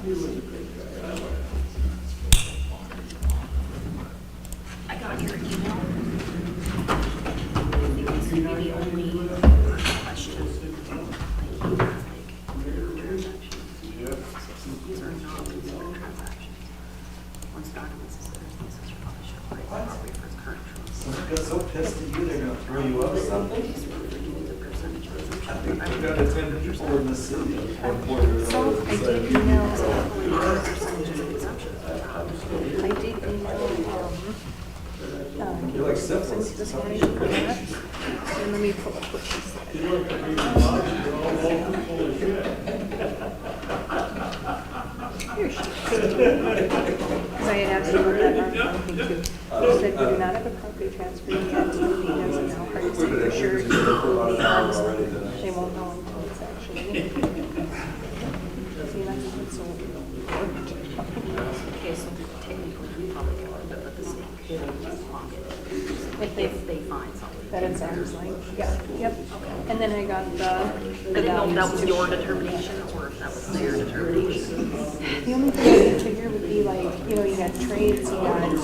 I got your email. I think this would be the only question. These are not considered transactions. Once documents is there, the assessor probably should apply the property for its current trust. I got so pissed at you, they're gonna throw you up something. I've got 10 people in the city. So I did email, I did email, You're like syphilis. this morning for that. And let me pull up what she said. Here she is. Because I had asked her about that arm thing too. She said, we do not have a concrete transfer yet, so the details are now hard to say for sure. You include the arms. They won't know until it's actually. See, that's not so important. Okay, so technically we probably can work it, but the state could block it If they find something. that it's arm's length, yeah, yep. And then I got the I didn't know if that was your determination or if that was their determination. The only thing I could figure would be like, you know, you got trades, you got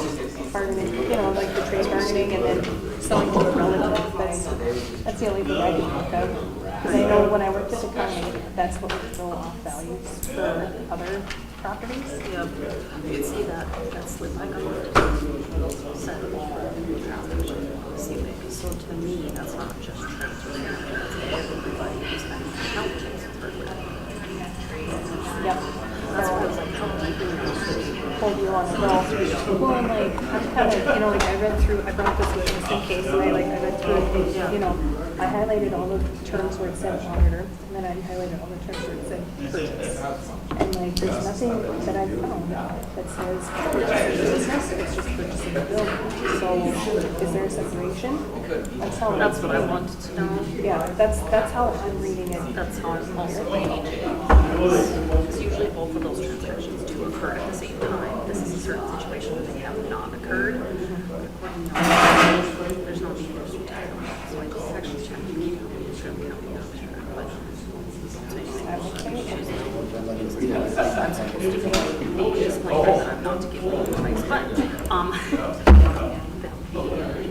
bargaining, you know, like the trade bargaining and then selling to a relative. That's the only thing I can think of. Because I know when I worked at the county, that's what would throw off values for other properties. Yeah, you can see that slip I got set for see maybe. So to me, that's not just trades or that's everybody who's been counting for Yep. That's what I was like, how do you know? Hold you on the ball. Well, and like, I'm kind of, you know, like I read through, I brought this with just in case, and I read through it, you know, I highlighted all the terms where it said auditor, and then I highlighted all the terms where it said purchase. And like, there's nothing that I've found that says purchasing the business, it's just purchasing the building. So, is there a separation? That's what I wanted to know. Yeah, that's how I'm reading it. That's how I'm also reading it. Because usually both of those transactions do occur at the same time. This is a certain situation where they have not occurred. There's no need for some title. So I just actually checked the county, it's really county doctor, but I'm supposed to be disclaimer that I'm not to give legal advice, but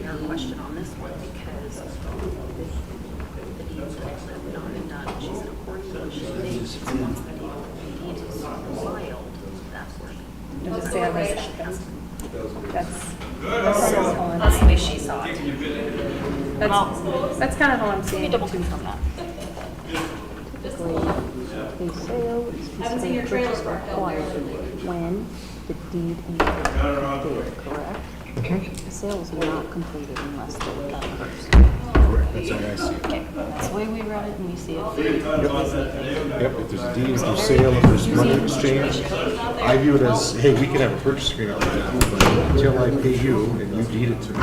your question on this one because the deeds that have not been done, she said according to what she thinks, once the deed is filed, that's where Does it say on this happens? that's the way she saw it. That's kind of how I'm Let seeing me it. double confirm that. A sale is required when the deed is dated, correct? The sale is not completed unless the that occurs. Correct, that's how I see it. Okay, that's the way we read it and we see it. Yep, if there's a deed, if there's sale, if there's money exchange, I view it as, hey, we can have a purchase agreement with you, but until I pay you and you deed it to me,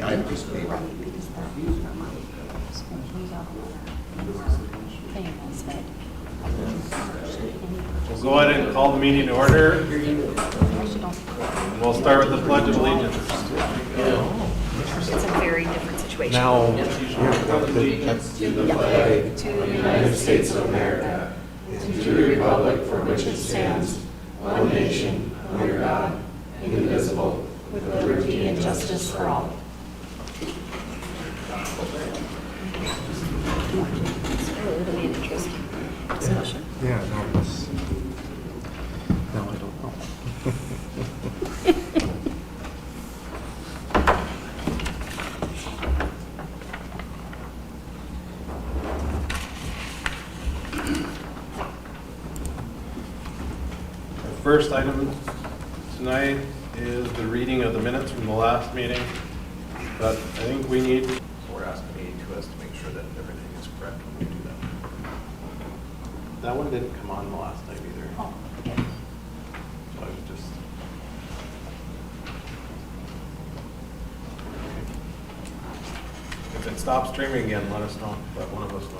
I have a piece of paper. Because that amount is when he got a letter saying this, that We'll go ahead and call the meeting to order. actually don't. And we'll start with the Pledge of Allegiance. It's a very different situation. Now, To the United States of America, and to the republic for which it stands, one nation, under God, indivisible, with liberty and justice for all. It'll be an interesting discussion. yeah, no, it's, no, I don't know. The first item tonight is the reading of the minutes from the last meeting. But I think we need, So we're asking meeting to us to make sure that everything is correct when we do that. that one didn't come on the last time either. Oh, okay. So I was just. If it stops streaming again, let us know, let one of us know.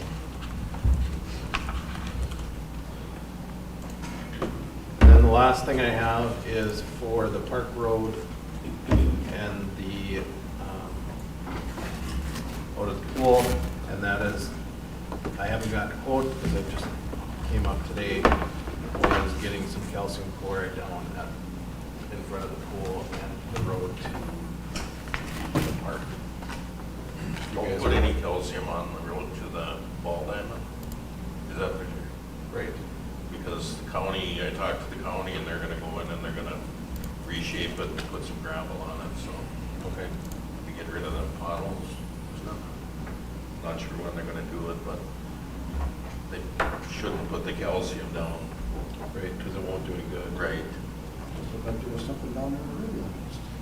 And then the last thing I have is for the Park Road and the, out of the pool, and that is, I haven't gotten a quote because it just came up today, was getting some calcium chloride down in front of the pool and the road to the park. You Don't guys put are- any calcium on the road to the ball diamond. Is that what you're? Right. Because the county, I talked to the county and they're gonna go in and they're gonna reshape it and put some gravel on it, so Okay. to get rid of the potholes. Not sure when they're gonna do it, but they shouldn't put the calcium down. Right, because it won't do any good. Right. Looked like there was something down there already.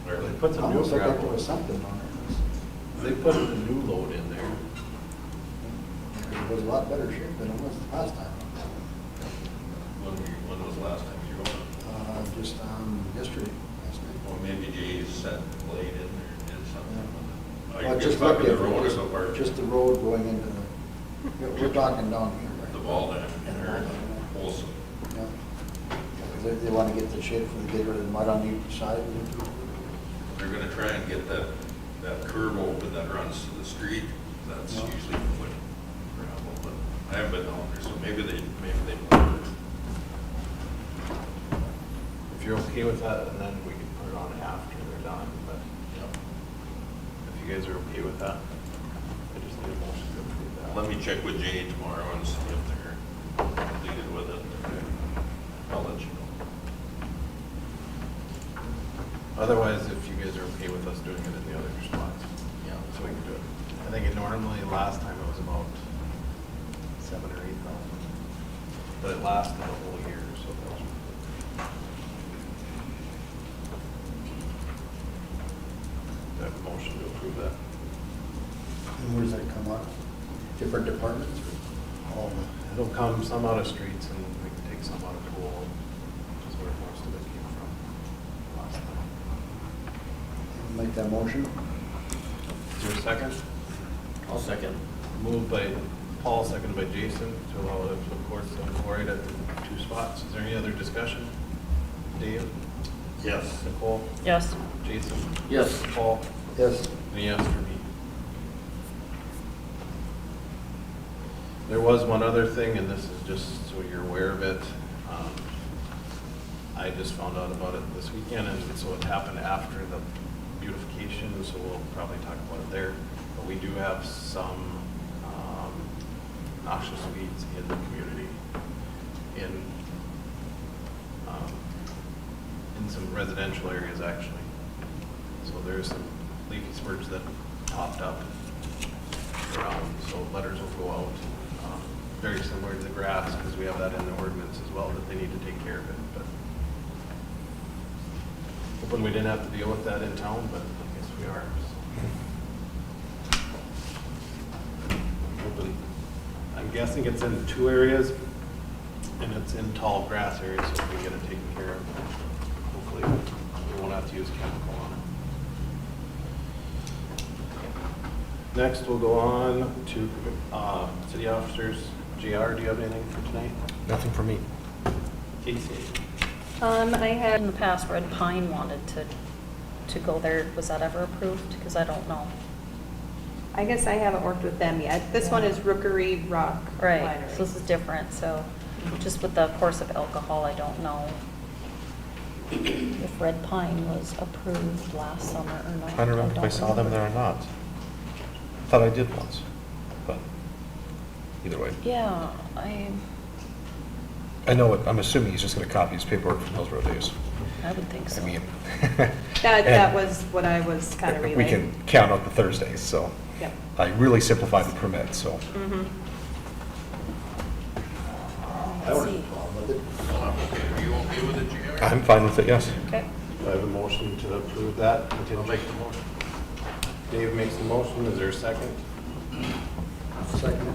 Or They put some new Almost looked like there gravel. was something down there. They put a new load in there. It was a lot better shape than it was last time. When was the last time you were on? Just yesterday, last night. Well, maybe Jay set blade in there and did something. Well, I just guess back look in at the road so far. just the road going into the, we're talking down here, right? The ball diamond or Olson. Yeah. Because they want to get the shape for the get rid of the mud on each side. They're gonna try and get that curve open that runs to the street. That's Yeah. usually foot gravel, but I haven't been down there, so maybe they. If you're okay with that, and then we can put it on after they're done, but if you guys are okay with that, I just need a motion to approve that. Let me check with Jay tomorrow and see if they're completed with it. I'll let you know. Otherwise, if you guys are okay with us doing it in the other spots, Yeah. so we can do it. I think it normally, last time it was about 7,000 or 8,000, but it lasted a whole year, so that was. Do I have a motion to approve that? And where does that come out? Different departments? or all the- It'll come some out of streets and we can take some out of pool, which is where most of it came from last time. Make that motion? Is there a second? I'll second. Moved by Paul, seconded by Jason, to allow it to of course chloride at the 2 spots. Is there any other discussion? Dave? Yes. Nicole? Yes. Jason? Yes. Paul? Yes. And yes for me. There was one other thing, and this is just so you're aware of it. I just found out about it this weekend, and so it happened after the beautification, so we'll probably talk about it there. But we do have some noxious weeds in the community, in some residential areas actually. So there's some leafy spurge that popped up around, so letters will go out. Very similar to the grass, because we have that in the ordinance as well, that they need to take care of it, but hoping we didn't have to deal with that in town, but I guess we are. So. Hoping, I'm guessing it's in 2 areas, and it's in tall grass areas, so we can get it taken care of. Hopefully, we won't have to use chemical on it. Next, we'll go on to city officers. JR, do you have anything for tonight? Nothing for me. Casey? I had in the past Red Pine wanted to go there. Was that ever approved? Because I don't know. I guess I haven't worked with them yet. This one is Rookery Rock Right, Winery. so this is different, so just with the course of alcohol, I don't know if Red Pine was approved last summer or not. I don't know if I saw them there or not. Thought I did once, but either way. Yeah, I know what, I'm assuming he's just gonna copy his paperwork from Hillsboro days. I would think so. I mean. That was what I was kind of We relaying. can count out the Thursdays, so. Yep. I really simplified the permit, so. Mhm. I don't have a problem with it. Are you okay with it, JR? I'm fine with it, yes. Okay. Do I have a motion to approve that? I'll make the motion. Dave makes the motion. Is there a second? Second.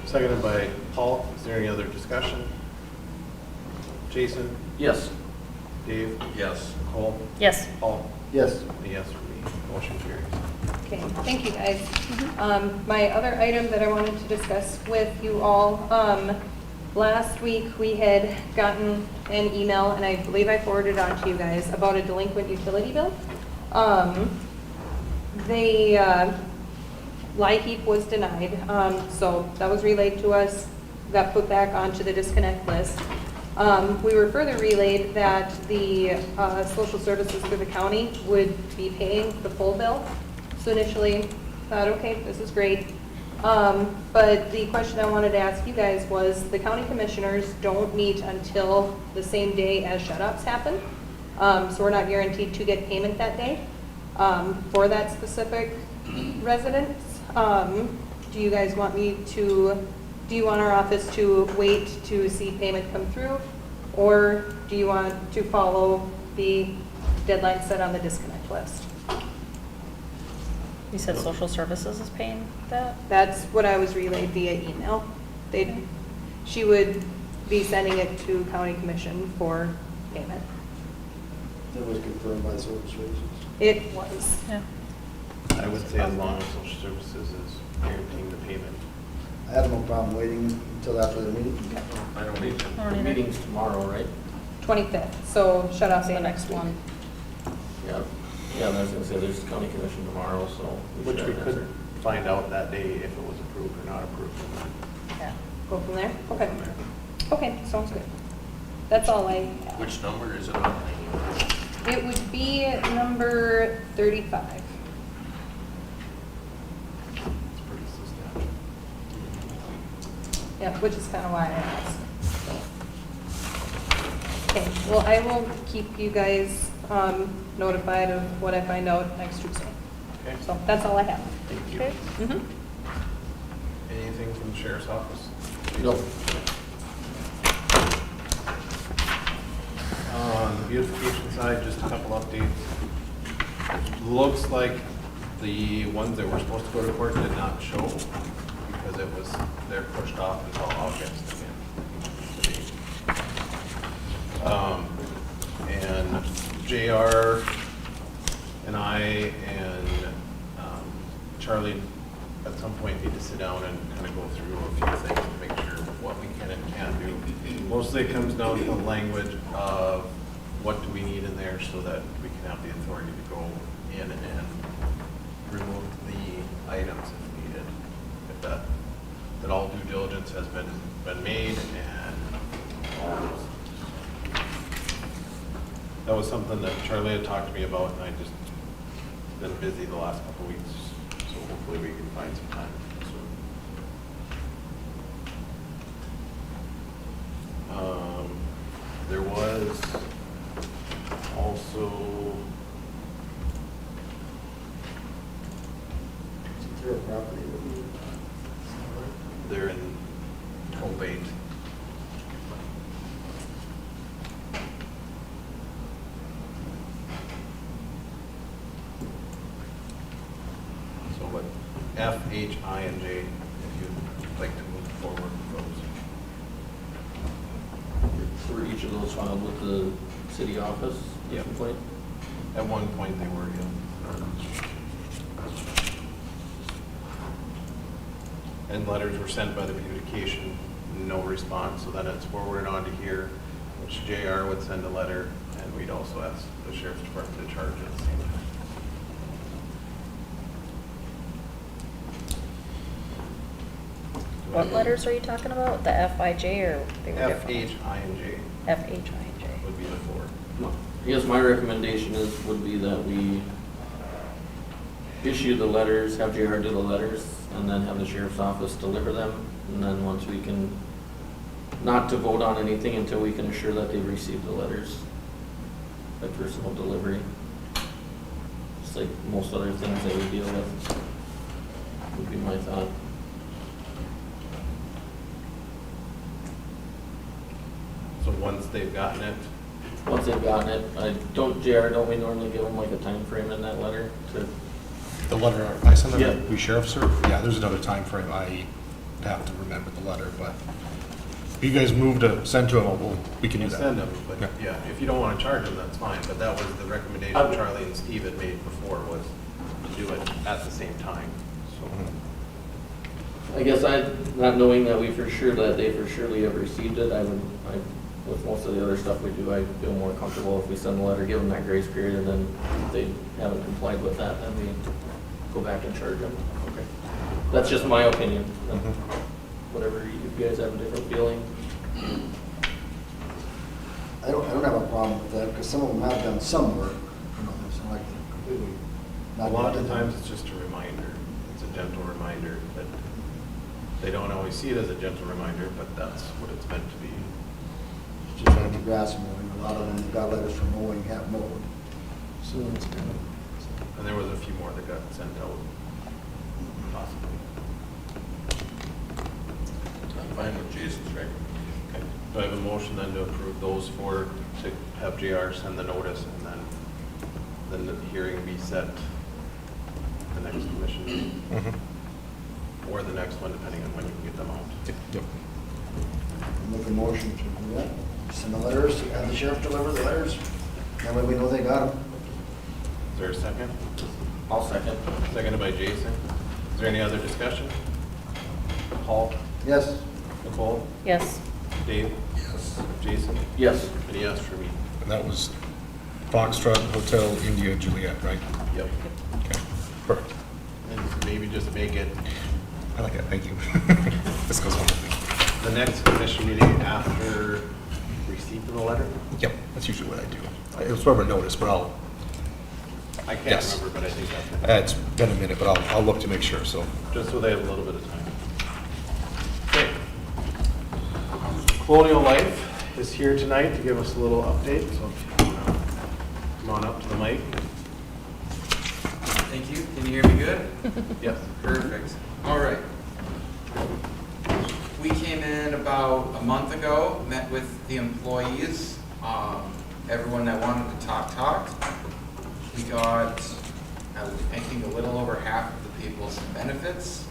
Seconded by Paul. Is there any other discussion? Jason? Yes. Dave? Yes. Nicole? Yes. Paul? Yes. A yes for me. Motion carries. Okay, thank you, guys. My other item that I wanted to discuss with you all, last week we had gotten an email, and I believe I forwarded it on to you guys, about a delinquent utility bill. LIHEAP was denied, so that was relayed to us, got put back onto the disconnect list. We were further relayed that the social services for the county would be paying the full bill. So initially, thought, okay, this is great. But the question I wanted to ask you guys was, the county commissioners don't meet until the same day as shut-ups happen. So we're not guaranteed to get payment that day for that specific residence. Do you guys want me to, do you want our office to wait to see payment come through? Or do you want to follow the deadline set on the disconnect list? You said social services is paying that? That's what I was relayed via email. She would be sending it to county commission for payment. That was confirmed by social services. It was. Yeah. I would say as long as social services is guaranteeing the payment. I have no problem waiting until after the meeting. I don't need I to. don't either. Meeting's tomorrow, right? 25th, so shut off The day next one. Yeah. Yeah, and I was gonna say, there's county commission tomorrow, so. Which should we have an could answer. find out that day if it was approved or not approved. Yeah. Go from there? Okay. Okay, sounds good. That's all I have. Which number is it on? It would be number 35. It's pretty substantial. Yeah, which is kind of why I asked. Okay, well, I will keep you guys notified of what I find out next Tuesday. Okay. So that's all I have. Thank you. Okay. Mhm. Anything from the sheriff's office? Nope. On the beautification side, just a couple updates. Looks like the ones that were supposed to go to court did not show because they're pushed off until August again. And JR and I and Charlie at some point need to sit down and kind of go through a few things to make sure what we can and can't do. Mostly it comes down to the language of what do we need in there so that we can have the authority to go in and remove the items if needed. If that all due diligence has been made and all those. That was something that Charlie had talked to me about and I just been busy the last couple of weeks, so hopefully we can find some time soon. There was also, Is there a property? they're in probate. So what F, H, I, and J, if you'd like to move forward with those. Were each of those filed with the city office? Yep. Complaint? At one point they were, yeah. And letters were sent by the beautification, no response, so then it's forwarded on to here, which JR would send a letter, and we'd also ask the sheriff's department to charge it at the same time. What letters are you talking about? The FIJ or they were F, different? H, I, and J FH, IJ. would be the four. I guess my recommendation would be that we issue the letters, have JR do the letters, and then have the sheriff's office deliver them. And then once we can, not to vote on anything until we can assure that they've received the letters by personal delivery. Just like most other things that we deal with, would be my thought. So once they've gotten it, Once they've gotten it, don't we normally give them like a time frame in that letter to? The letter, I send Yeah. them, we sheriff, sir? Yeah, there's another time frame. I have to remember the letter, but if you guys move to send to them, we can do you that. send them, but Yeah. yeah, if you don't want to charge them, that's fine, but that was the recommendation Charlie and Steve had made before, was to do it at the same time, so. I guess not knowing that they for surely have received it, with most of the other stuff we do, I feel more comfortable if we send a letter, give them that grace period, and then if they haven't complied with that, then we go back and charge them. Okay. That's just my opinion. Mhm. Whatever, if you guys have a different feeling. problem with that, because some of them have done some work, you know, it's not like they're completely A not. lot of times it's just a reminder. It's a gentle reminder that they don't always see it as a gentle reminder, but that's what it's meant to be. It's just like the grass mowing, a lot of them got letters from mowing, have mowed. So it's kind of. And there was a few more that got sent out, possibly. I'm fine with Jason's recommendation. Okay. Do I have a motion then to approve those four, to have JR send the notice and then the hearing be set the next commission meeting? Or the next one, depending on when you can get them out. Yep. Make a motion to do that. Send the letters, have the sheriff deliver the letters. That way we know they got them. Is there a second? I'll second. Seconded by Jason. Is there any other discussion? Paul? Yes. Nicole? Yes. Dave? Yes. Jason? Yes. And a yes for me. And that was Foxtrot Hotel India Juliet, right? Yep. Okay, perfect. And maybe just make it I like that, thank you. This goes on with me. the next commission meeting after receipt of the letter? Yep, that's usually what I do. It was rubber notice, but I can't Yes. remember, but I think that's it. it's been a minute, but I'll look to make sure, so. Just so they have a little bit of time. Okay. Colonial Life is here tonight to give us a little update, so if you come on up to the mic. Thank you. Can you hear me good? Yes. Perfect. All right. We came in about a month ago, met with the employees, everyone that wanted to talked. We got, I think, a little over half of the people some benefits.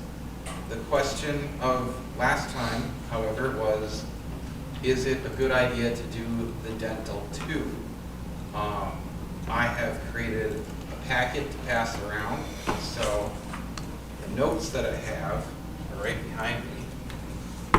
The question of last time, however, was, is it a good idea to do the dental too? I have created a packet to pass around, so the notes that I have are right behind me.